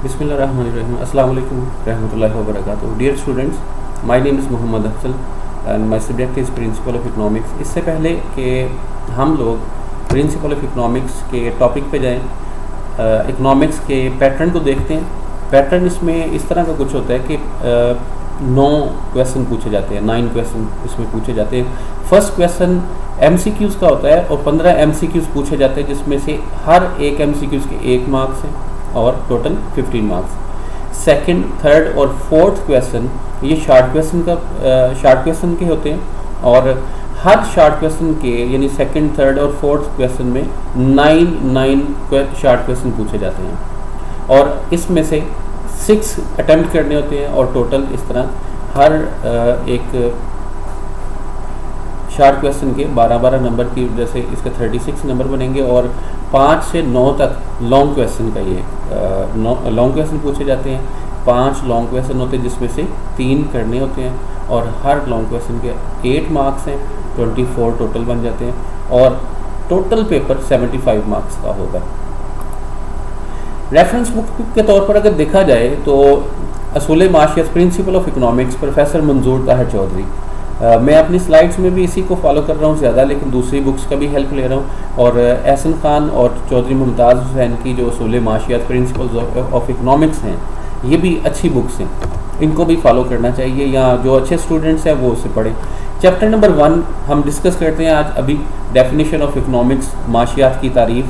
بسم اللہ الرحمن الرحیم. السلام علیکم رحمۃ اللہ وبرکاتہ. Dear students, my name is Muhammad Afzal and my subject is principle of economics. اس سے پہلے کہ ہم لوگ پرنسپل آف اکنامکس کے ٹاپک پہ جائیں, اکنامکس کے پیٹرن کو دیکھتے ہیں. پیٹرن اس میں اس طرح کا کچھ ہوتا ہے کہ 9 کویسچن پوچھے جاتے ہیں, 9 کویسچن اس میں پوچھے جاتے ہیں. First question M C Qs کا ہوتا ہے اور 15 ایم سی کیوز پوچھے جاتے ہیں, جس میں سے ہر ایک ایم سی کیوز کے 1 مارکس ہیں اور ٹوٹل 15 مارکس. سیکنڈ, تھرڈ اور فورتھ کویسچن یہ شارٹ کویسچن کے ہوتے ہیں, اور ہر شارٹ کویسچن کے یعنی سیکنڈ, تھرڈ اور فورتھ کویسچن میں 9 شارٹ کویسچن پوچھے جاتے ہیں, اور اس میں سے 6 اٹیمپٹ کرنے ہوتے ہیں, اور ٹوٹل اس طرح ہر ایک شارٹ کویسچن کے 12 نمبر کی وجہ سے اس کے 36 نمبر بنیں گے, اور 5 سے 9 تک لانگ کویسچن کا یہ لانگ کویسچن پوچھے جاتے ہیں. 5 لانگ کویسچن ہوتے ہیں جس میں سے 3 کرنے ہوتے ہیں, اور ہر لانگ کویسچن کے 8 مارکس ہیں, 24 ٹوٹل بن جاتے ہیں, اور ٹوٹل پیپر 75 مارکس کا ہوگا. ریفرنس بک کے طور پر اگر دیکھا جائے تو اصول معاشیات پرنسپل آف اکنامکس پروفیسر منظور طاہر چودھری, میں اپنی سلائڈس میں بھی اسی کو فالو کر رہا ہوں زیادہ, لیکن دوسری بکس کا بھی ہیلپ لے رہا ہوں. اور احسن خان اور چودھری ممتاز حسین کی جو اصول معاشیات پرنسپلز آف اکنامکس ہیں, یہ بھی اچھی بکس ہیں, ان کو بھی فالو کرنا چاہیے, یا جو اچھے اسٹوڈنٹس ہیں وہ اسے پڑھیں. چیپٹر نمبر 1 ہم ڈسکس کرتے ہیں آج ابھی, ڈیفینیشن آف اکنامکس, معاشیات کی تعریف.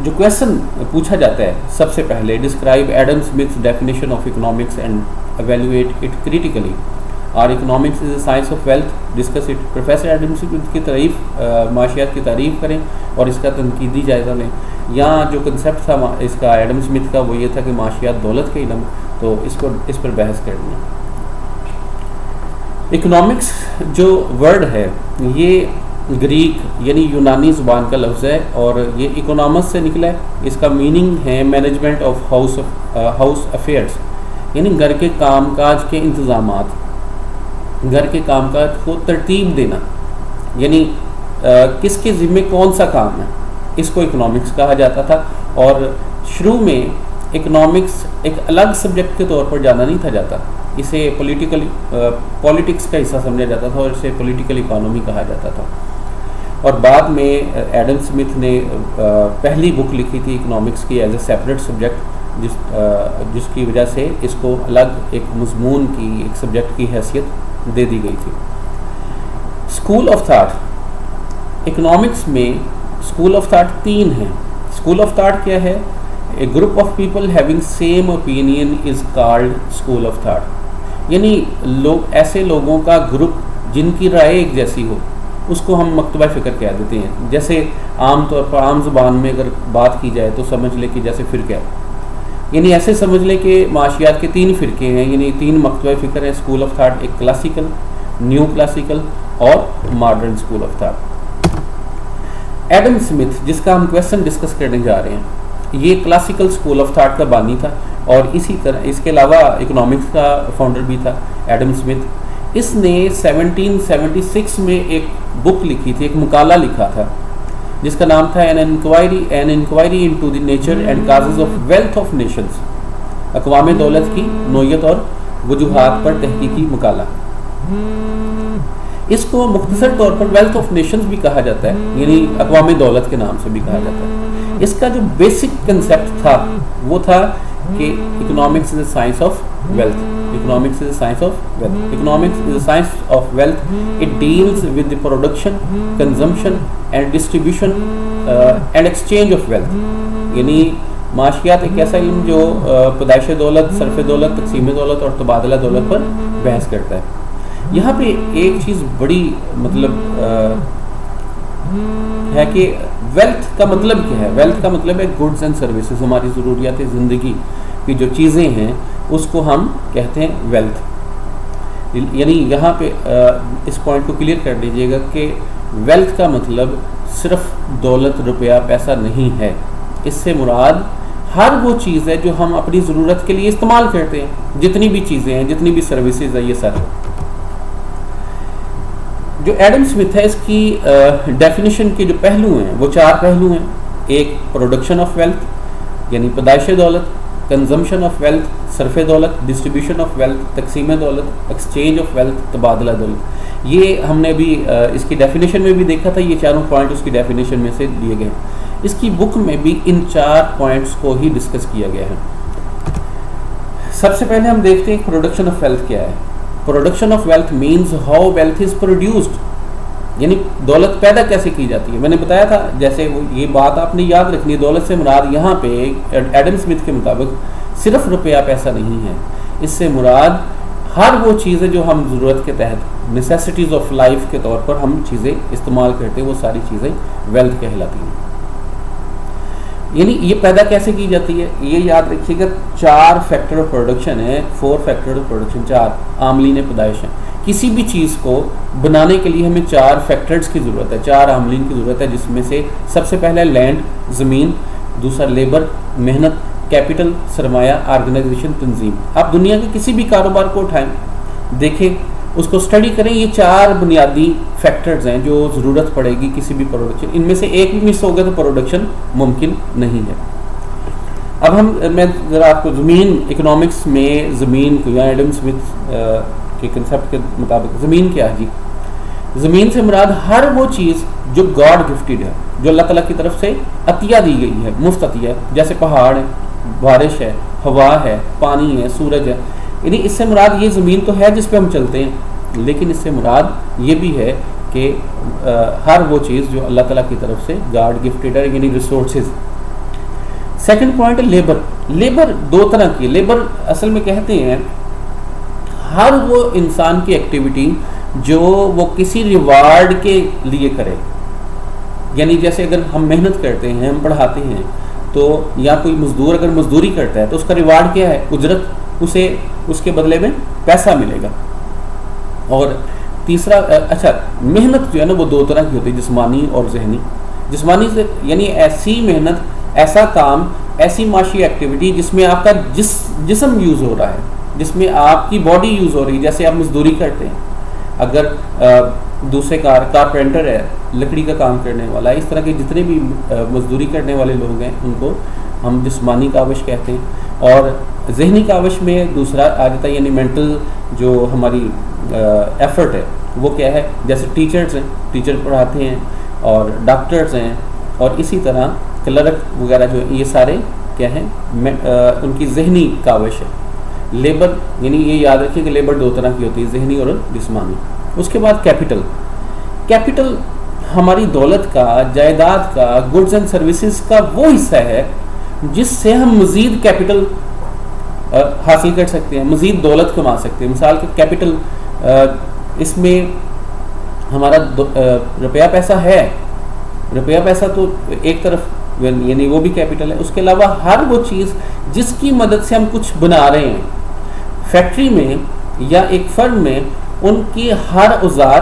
جو کویسچن پوچھا جاتا ہے سب سے پہلے, describe Adam Smith definition of economics and evaluate it critically, اور economics is a science of wealth, discuss it. Professor Adam Smith کی تعریف, معاشیات کی تعریف کریں اور اس کا تنقیدی جائزہ لیں. یہاں جو کنسیپٹ تھا اس کا ایڈم اسمتھ کا وہ یہ تھا کہ معاشیات دولت کا علم, تو اس پر بحث کرنی ہے. اکنامکس جو ورڈ ہے یہ گریک یعنی یونانی زبان کا لفظ ہے, اور یہ اکنامس سے نکلا ہے. اس کا میننگ ہے مینجمنٹ آف ہاؤس افیئرس, یعنی گھر کے کام کاج کے انتظامات, گھر کے کام کاج کو ترتیب دینا, یعنی کس کے ذمہ کون سا کام ہے, اس کو اکنامکس کہا جاتا تھا. اور شروع میں اکنامکس ایک الگ سبجیکٹ کے طور پر جانا نہیں تھا جاتا, اسے پولیٹکس کا حصہ سمجھا جاتا تھا, اور اسے پولیٹیکل اکانومی کہا جاتا تھا. اور بعد میں ایڈم اسمتھ نے پہلی بک لکھی تھی اکنامکس کی ایز اے سیپریٹ سبجیکٹ, جس کی وجہ سے اس کو الگ ایک مضمون کی, ایک سبجیکٹ کی حیثیت دے دی گئی تھی. اسکول آف تھاٹ, اکنامکس میں اسکول آف تھاٹ 3 ہیں. اسکول آف تھاٹ کیا ہے؟ A group of people having same opinion is called school of thought, یعنی ایسے لوگوں کا گروپ جن کی رائے ایک جیسی ہو, اس کو ہم مکتبہ فکر کہہ دیتے ہیں. جیسے عام طور پر عام زبان میں اگر بات کی جائے تو سمجھ لے کہ جیسے فرقہ, یعنی ایسے سمجھ لے کہ معاشیات کے 3 فرقے ہیں, یعنی 3 مکتبہ فکر ہیں اسکول آف تھاٹ, ایک کلاسیکل, نیو کلاسیکل اور modern school of thought. Adam Smith جس کا ہم کویسچن ڈسکس کرنے جا رہے ہیں, یہ کلاسیکل اسکول آف تھاٹ کا بانی تھا, اور اسی طرح اس کے علاوہ اکنامکس کا فاؤنڈر بھی تھا ایڈم اسمتھ. اس نے 1776 میں ایک بک لکھی تھی, ایک مقالہ لکھا تھا, جس کا نام تھا An Inquiry into the Nature and Causes of Wealth of Nations, اقوام دولت کی نوعیت اور وجوہات پر تحقیقی مقالہ. اس کو مختصر طور پر ویلتھ آف نیشنز بھی کہا جاتا ہے, یعنی اقوام دولت کے نام سے بھی کہا جاتا ہے. اس کا جو بیسک کنسیپٹ تھا وہ تھا کہ economics is a science of wealth. Economics is a science of wealth. Economics is a science of wealth. It deals with the production, consumption and distribution and exchange of wealth. یعنی معاشیات ایک ایسا علم جو پیدائش دولت, صرف دولت, تقسیم دولت اور تبادلہ دولت پر بحث کرتا ہے. یہاں پہ ایک چیز بڑی مطلب ہے کہ ویلتھ کا مطلب کیا ہے. ویلتھ کا مطلب ہے گڈز اینڈ سروسز, ہماری ضروریات زندگی کی جو چیزیں ہیں اس کو ہم کہتے ہیں ویلتھ. یعنی یہاں پہ اس پوائنٹ کو کلیئر کر لیجئے گا کہ ویلتھ کا مطلب صرف دولت, روپیہ, پیسہ نہیں ہے. اس سے مراد ہر وہ چیز ہے جو ہم اپنی ضرورت کے لیے استعمال کرتے ہیں, جتنی بھی چیزیں ہیں, جتنی بھی سروسز ہیں, یہ سب. جو ایڈم اسمتھ ہے اس کی ڈیفینیشن کے جو پہلو ہیں وہ 4 پہلو ہیں. ایک پروڈکشن آف ویلتھ, یعنی پیدائش دولت، کنزمپشن آف ویلتھ، صرف دولت، ڈسٹریبیوشن آف ویلتھ، تقسیم دولت، ایکسچینج آف ویلتھ، تبادلہ دولت. یہ ہم نے ابھی اس کی ڈیفینیشن میں بھی دیکھا تھا. یہ چاروں پوائنٹ اس کی ڈیفینیشن میں سے دیے گئے ہیں. اس کی بک میں بھی ان 4 پوائنٹس کو ہی ڈسکس کیا گیا ہے. سب سے پہلے ہم دیکھتے ہیں پروڈکشن آف ویلتھ کیا ہے. Production of wealth means how wealth is produced, یعنی دولت پیدا کیسے کی جاتی ہے. میں نے بتایا تھا جیسے یہ بات آپ نے یاد رکھنی ہے. دولت سے مراد یہاں پہ ایڈم اسمتھ کے مطابق صرف روپیہ پیسہ نہیں ہے. اس سے مراد ہر وہ چیزیں جو ہم ضرورت کے تحت نیسیسٹیز آف لائف کے طور پر ہم چیزیں استعمال کرتے ہیں، وہ ساری چیزیں ویلتھ کہلاتی ہیں. یعنی یہ پیدا کیسے کی جاتی ہے یہ یاد رکھیے گا. 4 فیکٹر آف پروڈکشن ہے. 4 فیکٹر آف پروڈکشن، 4 عاملین پیدائش ہیں. کسی بھی چیز کو بنانے کے لیے ہمیں 4 فیکٹرز کی ضرورت ہے، 4 عاملین کی ضرورت ہے، جس میں سے سب سے پہلے لینڈ زمین، دوسرا لیبر محنت، کیپٹل سرمایہ، آرگنائزیشن تنظیم. آپ دنیا کے کسی بھی کاروبار کو اٹھائیں، دیکھیں، اس کو اسٹڈی کریں. یہ 4 بنیادی فیکٹرز ہیں جو ضرورت پڑے گی کسی بھی پروڈکشن. ان میں سے ایک بھی مس ہوگا تو پروڈکشن ممکن نہیں ہے. اب میں ذرا آپ کو زمین، اکنامکس میں زمین کو یا ایڈم اسمتھ کے کنسیپٹ کے مطابق زمین کیا ہے جی؟ زمین سے مراد ہر وہ چیز جو گاڈ گفٹیڈ ہے، جو اللہ تعالیٰ کی طرف سے عطیہ دی گئی ہے، مفت عطیہ ہے. جیسے پہاڑ ہے، بارش ہے، ہوا ہے، پانی ہے، سورج ہے. یعنی اس سے مراد یہ زمین تو ہے جس پہ ہم چلتے ہیں، لیکن اس سے مراد یہ بھی ہے کہ ہر وہ چیز جو اللہ تعالیٰ کی طرف سے گاڈ گفٹیڈ ہے، یعنی ریسورسز. سیکنڈ پوائنٹ ہے لیبر. لیبر 2 طرح کی. لیبر اصل میں کہتے ہیں ہر وہ انسان کی ایکٹیویٹی جو وہ کسی ریوارڈ کے لیے کرے. یعنی جیسے اگر ہم محنت کرتے ہیں، ہم پڑھاتے ہیں، تو یا کوئی مزدور اگر مزدوری کرتا ہے تو اس کا ریوارڈ کیا ہے؟ اجرت. اسے اس کے بدلے میں پیسہ ملے گا. اور تیسرا محنت جو ہے نا وہ 2 طرح کی ہوتی ہے، جسمانی اور ذہنی. جسمانی سے یعنی ایسی محنت، ایسا کام، ایسی معاشی ایکٹیویٹی جس میں آپ کا جسم یوز ہو رہا ہے، جس میں آپ کی باڈی یوز ہو رہی ہے. جیسے آپ مزدوری کرتے ہیں، اگر دوسرے کارپینٹر ہے، لکڑی کا کام کرنے والا ہے، اس طرح کے جتنے بھی مزدوری کرنے والے لوگ ہیں ان کو ہم جسمانی کاوش کہتے ہیں. اور ذہنی کاوش میں دوسرا آ جاتا ہے، یعنی مینٹل جو ہماری ایفرٹ ہے وہ کیا ہے. جیسے ٹیچرز ہیں، ٹیچر پڑھاتے ہیں، اور ڈاکٹرز ہیں، اور اسی طرح کلرک وغیرہ جو ہیں، یہ سارے کیا ہیں؟ ان کی ذہنی کاوش ہے. لیبر یعنی یہ یاد رکھیں کہ لیبر 2 طرح کی ہوتی ہے، ذہنی اور جسمانی. اس کے بعد کیپٹل. کیپٹل ہماری دولت کا، جائیداد کا، گڈز اینڈ سروسز کا وہ حصہ ہے جس سے ہم مزید کیپٹل حاصل کر سکتے ہیں، مزید دولت کما سکتے ہیں. مثال کے کیپٹل، اس میں ہمارا روپیہ پیسہ ہے. روپیہ پیسہ تو ایک طرف یعنی وہ بھی کیپٹل ہے. اس کے علاوہ ہر وہ چیز جس کی مدد سے ہم کچھ بنا رہے ہیں، فیکٹری میں یا ایک فرم میں ان کی ہر اوزار،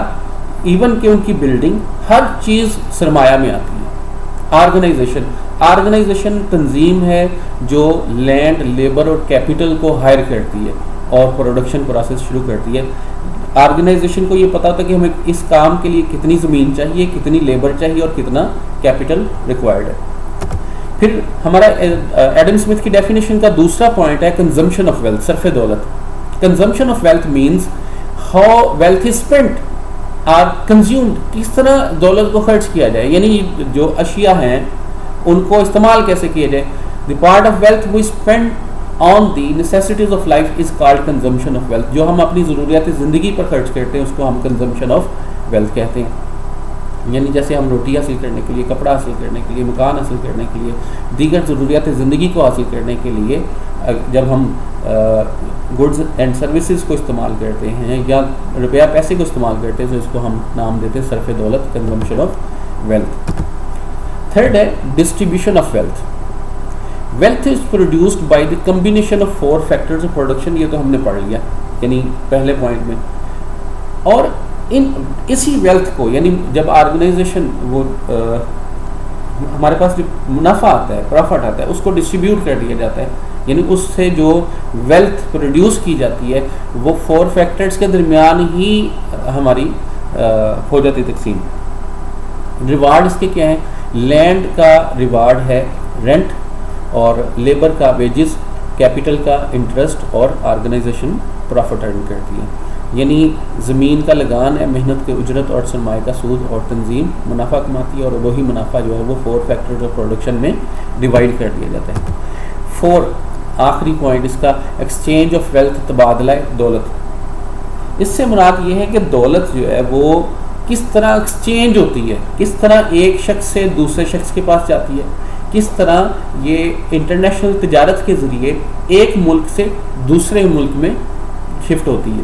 ایون کہ ان کی بلڈنگ، ہر چیز سرمایہ میں آتی ہے. آرگنائزیشن تنظیم ہے جو لینڈ، لیبر اور کیپٹل کو ہائر کرتی ہے اور پروڈکشن پروسیس شروع کرتی ہے. آرگنائزیشن کو یہ پتا ہوتا ہے کہ ہمیں اس کام کے لیے کتنی زمین چاہیے، کتنی لیبر چاہیے اور کتنا کیپٹل ریکوائرڈ ہے. پھر ہمارا ایڈم اسمتھ کی ڈیفینیشن کا دوسرا پوائنٹ ہے کنزمپشن آف ویلتھ، صرف دولت. Consumption of wealth means how wealth is spent or consumed. کس طرح دولت کو خرچ کیا جائے، یعنی جو اشیاء ہیں ان کو استعمال کیسے کیا جائے. The part of wealth we spend on the necessities of life is called consumption of wealth. جو ہم اپنی ضروریات زندگی پر خرچ کرتے ہیں اس کو ہم کنزمپشن آف ویلتھ کہتے ہیں. یعنی جیسے ہم روٹی حاصل کرنے کے لیے، کپڑا حاصل کرنے کے لیے، مکان حاصل کرنے کے لیے، دیگر ضروریات زندگی کو حاصل کرنے کے لیے جب ہم گڈز اینڈ سروسز کو استعمال کرتے ہیں یا روپیہ پیسے کو استعمال کرتے ہیں تو اس کو ہم نام دیتے ہیں صرف دولت، کنزمپشن آف ویلتھ. تھرڈ ہے distribution of wealth. Wealth is produced by the combination of 4 factors of production. یہ تو ہم نے پڑھ لیا یعنی پہلے پوائنٹ میں. اور اسی ویلتھ کو یعنی جب آرگنائزیشن وہ ہمارے پاس جو منافع آتا ہے، پروفٹ آتا ہے، اس کو ڈسٹریبیوٹ کر دیا جاتا ہے. یعنی اس سے جو ویلتھ پروڈیوس کی جاتی ہے وہ 4 فیکٹرز کے درمیان ہی ہماری ہو جاتی تقسیم. ریوارڈ اس کے کیا ہیں؟ لینڈ کا ریوارڈ ہے رینٹ، اور لیبر کا ویجز، کیپٹل کا انٹرسٹ اور آرگنائزیشن پروفٹ ارن کرتی ہے. یعنی زمین کا لگان ہے، محنت کے اجرت اور سرمایہ کا سود اور تنظیم منافع کماتی ہے، اور وہی منافع جو ہے وہ 4 فیکٹرز آف پروڈکشن میں ڈیوائڈ کر دیا جاتا ہے. 4 آخری پوائنٹ اس کا ایکسچینج آف ویلتھ، تبادلہ دولت. اس سے مراد یہ ہے کہ دولت جو ہے وہ کس طرح ایکسچینج ہوتی ہے، کس طرح ایک شخص سے دوسرے شخص کے پاس جاتی ہے، کس طرح یہ انٹرنیشنل تجارت کے ذریعے ایک ملک سے دوسرے ملک میں شفٹ ہوتی ہے.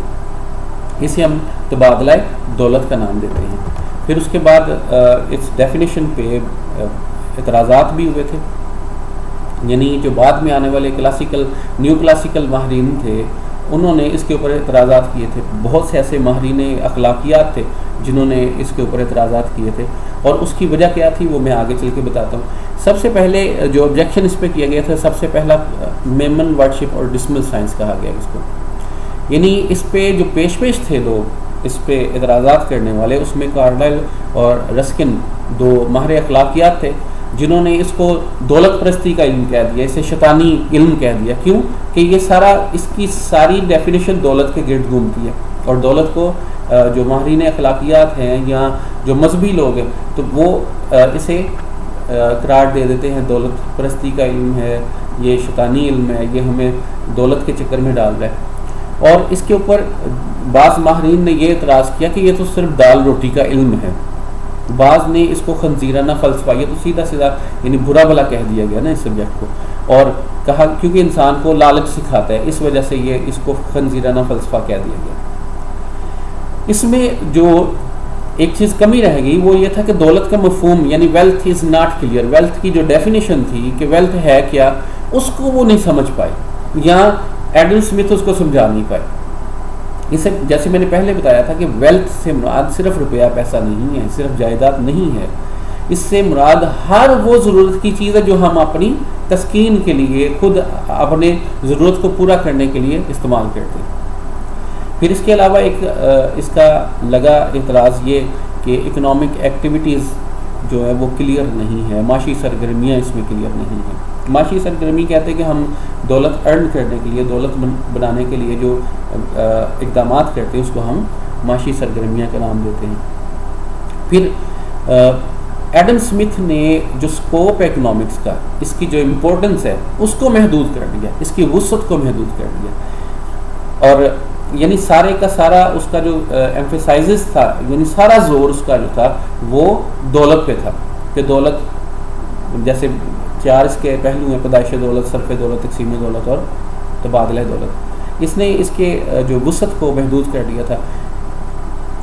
اسے ہم تبادلہ دولت کا نام دیتے ہیں. پھر اس کے بعد اس ڈیفینیشن پہ اعتراضات بھی ہوئے تھے. یعنی جو بعد میں آنے والے نیو کلاسیکل ماہرین تھے، انہوں نے اس کے اوپر اعتراضات کیے تھے. بہت سے ایسے ماہرین اخلاقیات تھے جنہوں نے اس کے اوپر اعتراضات کیے تھے، اور اس کی وجہ کیا تھی وہ میں آگے چل کے بتاتا ہوں. سب سے پہلے جو آبجیکشن اس پہ کیا گیا تھا، سب سے پہلا میمن ورڈشپ اور ڈسمل سائنس کہا گیا اس کو. یعنی اس پہ جو پیش تھے لوگ اس پہ اعتراضات کرنے والے، اس میں کارلائل اور رسکن 2 ماہر اخلاقیات تھے جنہوں نے اس کو دولت پرستی کا علم کہہ دیا، اسے شیطانی علم کہہ دیا. کیوں کہ یہ اس کی ساری ڈیفینیشن دولت کے گرد گھومتی ہے، اور دولت کو جو ماہرین اخلاقیات ہیں یا جو مذہبی لوگ ہیں تو وہ اسے قرار دے دیتے ہیں دولت پرستی کا علم ہے، یہ شیطانی علم ہے، یہ ہمیں دولت کے چکر میں ڈال رہا ہے. اور اس کے اوپر بعض ماہرین نے یہ اعتراض کیا کہ یہ تو صرف دال روٹی کا علم ہے. بعض نے اس کو خنزیرانہ فلسفہ، یہ تو سیدھا یعنی برا بھلا کہہ دیا گیا نا اس سبجیکٹ کو، اور کہا کیونکہ انسان کو لالچ سکھاتا ہے اس وجہ سے یہ اس کو خنزیرانہ فلسفہ کہہ دیا گیا. اس میں جو ایک چیز کمی رہ گئی وہ یہ تھا کہ دولت کا مفہوم یعنی wealth is not clear. Wealth کی جو ڈیفینیشن تھی کہ ویلتھ ہے کیا، اس کو وہ نہیں سمجھ پائے، یا ایڈم اسمتھ اس کو سمجھا نہیں پائے. اسے جیسے میں نے پہلے بتایا تھا کہ ویلتھ سے مراد صرف روپیہ پیسہ نہیں ہے، صرف جائیداد نہیں ہے. اس سے مراد ہر وہ ضرورت کی چیز ہے جو ہم اپنی تسکین کے لیے، خود اپنے ضرورت کو پورا کرنے کے لیے استعمال کرتے ہیں. پھر اس کے علاوہ ایک اس کا لگا اعتراض یہ کہ اکنامک ایکٹیویٹیز جو ہے وہ کلیئر نہیں ہے، معاشی سرگرمیاں اس میں کلیئر نہیں ہیں. معاشی سرگرمی کہتے ہیں کہ ہم دولت ارن کرنے کے لیے، دولت بنانے کے لیے جو اقدامات کرتے ہیں اس کو ہم معاشی سرگرمیاں کا نام دیتے ہیں. پھر ایڈم اسمتھ نے جو اسکوپ ہے اکنامکس کا، اس کی جو امپورٹنس ہے اس کو محدود کر دیا، اس کی وسعت کو محدود کر دیا. اور یعنی سارے کا سارا اس کا جو ایمفیسائزز تھا، یعنی سارا زور اس کا جو تھا وہ دولت پہ تھا کہ دولت جیسے 4 اس کے پہلو ہیں: پیدائش دولت، صرف دولت، تقسیم دولت اور تبادلہ دولت. اس نے اس کے جو وسعت کو محدود کر دیا تھا.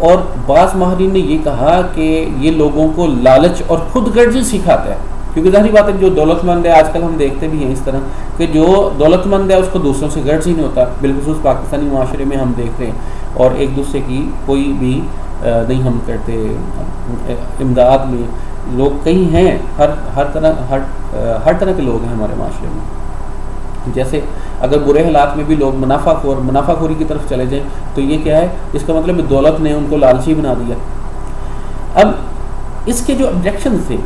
اور بعض ماہرین نے یہ کہا کہ یہ لوگوں کو لالچ اور خود غرضی سکھاتا ہے، کیونکہ ظاہری بات ہے جو دولت مند ہے، آج کل ہم دیکھتے بھی ہیں اس طرح کہ جو دولت مند ہے اس کو دوسروں سے غرض ہی نہیں ہوتا. بالخصوص پاکستانی معاشرے میں ہم دیکھ رہے ہیں، اور ایک دوسرے کی کوئی بھی نہیں ہم کرتے. امداد میں لوگ کئی ہیں، ہر طرح کے لوگ ہیں ہمارے معاشرے میں. جیسے اگر برے حالات میں بھی لوگ منافع خوری کی طرف چلے جائیں تو یہ کیا ہے، اس کا مطلب دولت نے ان کو لالچی بنا دیا. اب اس کے جو آبجیکشن تھے،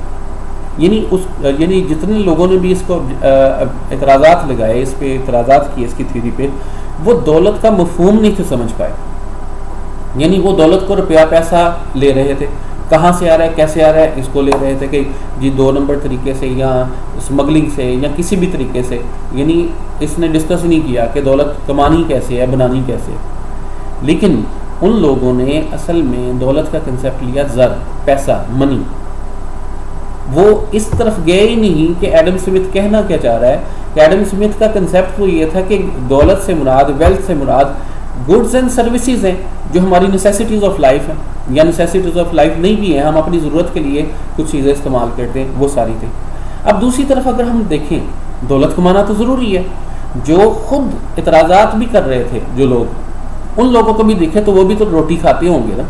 یعنی جتنے لوگوں نے بھی اس کو اعتراضات لگائے، اس پہ اعتراضات کیے اس کی تھیوری پہ، وہ دولت کا مفہوم نہیں تھے سمجھ پائے. یعنی وہ دولت کو روپیہ پیسہ لے رہے تھے، کہاں سے آ رہا ہے، کیسے آ رہا ہے، اس کو لے رہے تھے کہ جی 2 نمبر طریقے سے یا اسمگلنگ سے یا کسی بھی طریقے سے. یعنی اس نے ڈسکس نہیں کیا کہ دولت کمانی کیسے ہے، بنانی کیسے ہے. لیکن ان لوگوں نے اصل میں دولت کا کنسیپٹ لیا زر، پیسہ، منی. وہ اس طرف گئے ہی نہیں کہ ایڈم اسمتھ کہنا کیا چاہ رہا ہے. کہ ایڈم اسمتھ کا کنسیپٹ تو یہ تھا کہ دولت سے مراد، ویلتھ سے مراد گڈز اینڈ سروسز ہیں جو ہماری نیسیسٹیز آف لائف ہیں، یا نیسیسٹیز آف لائف نہیں بھی ہیں، ہم اپنی ضرورت کے لیے کچھ چیزیں استعمال کرتے ہیں، وہ ساری تھیں. اب دوسری طرف اگر ہم دیکھیں، دولت کمانا تو ضروری ہے. جو خود اعتراضات بھی کر رہے تھے جو لوگ، ان لوگوں کو بھی دیکھیں تو وہ بھی تو روٹی کھاتے ہوں گے نا،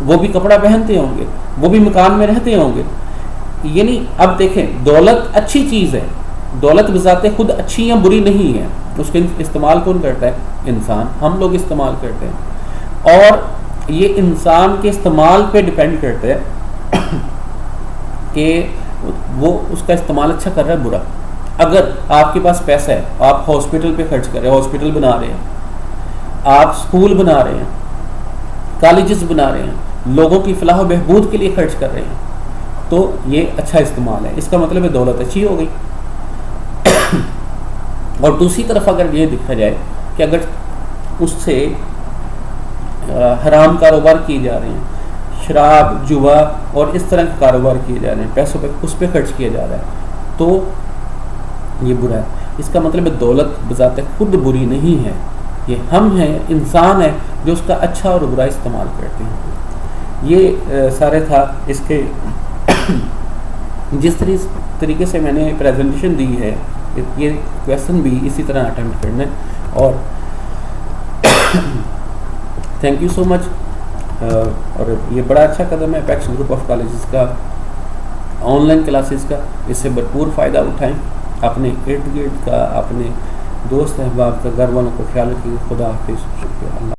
وہ بھی کپڑا پہنتے ہوں گے، وہ بھی مکان میں رہتے ہوں گے. یعنی اب دیکھیں، دولت اچھی چیز ہے، دولت بذات خود اچھی یا بری نہیں ہے. اس کے استعمال کون کرتا ہے؟ انسان. ہم لوگ استعمال کرتے ہیں، اور یہ انسان کے استعمال پہ ڈیپینڈ کرتا ہے کہ وہ اس کا استعمال اچھا کر رہا ہے برا. اگر آپ کے پاس پیسہ ہے، آپ ہاسپٹل پہ خرچ کر رہے ہیں، ہاسپٹل بنا رہے ہیں، آپ اسکول بنا رہے ہیں، کالجز بنا رہے ہیں، لوگوں کی فلاح و بہبود کے لیے خرچ کر رہے ہیں، تو یہ اچھا استعمال ہے. اس کا مطلب ہے دولت اچھی ہو گئی. اور دوسری طرف اگر یہ دیکھا جائے کہ اگر اس سے حرام کاروبار کیے جا رہے ہیں، شراب، جوا اور اس طرح کے کاروبار کیے جا رہے ہیں، پیسوں پہ اس پہ خرچ کیا جا رہا ہے، تو یہ برا ہے. اس کا مطلب ہے دولت بذات خود بری نہیں ہے، یہ ہم ہیں، انسان ہے جو اس کا اچھا اور برا استعمال کرتے ہیں. یہ سارے تھا اس کے جس طریقے سے میں نے پریزنٹیشن دی ہے، یہ کویسچن بھی اسی طرح اٹیمپٹ کرنا ہے. اور تھینک یو سو مچ. اور یہ بڑا اچھا قدم ہے اپیکس گروپ آف کالجز کا، آن لائن کلاسز کا. اس سے بھرپور فائدہ اٹھائیں. اپنے ارد گرد کا، اپنے دوست احباب کا، گھر والوں کو خیال رکھیے. خدا حافظ. شکریہ. اللہ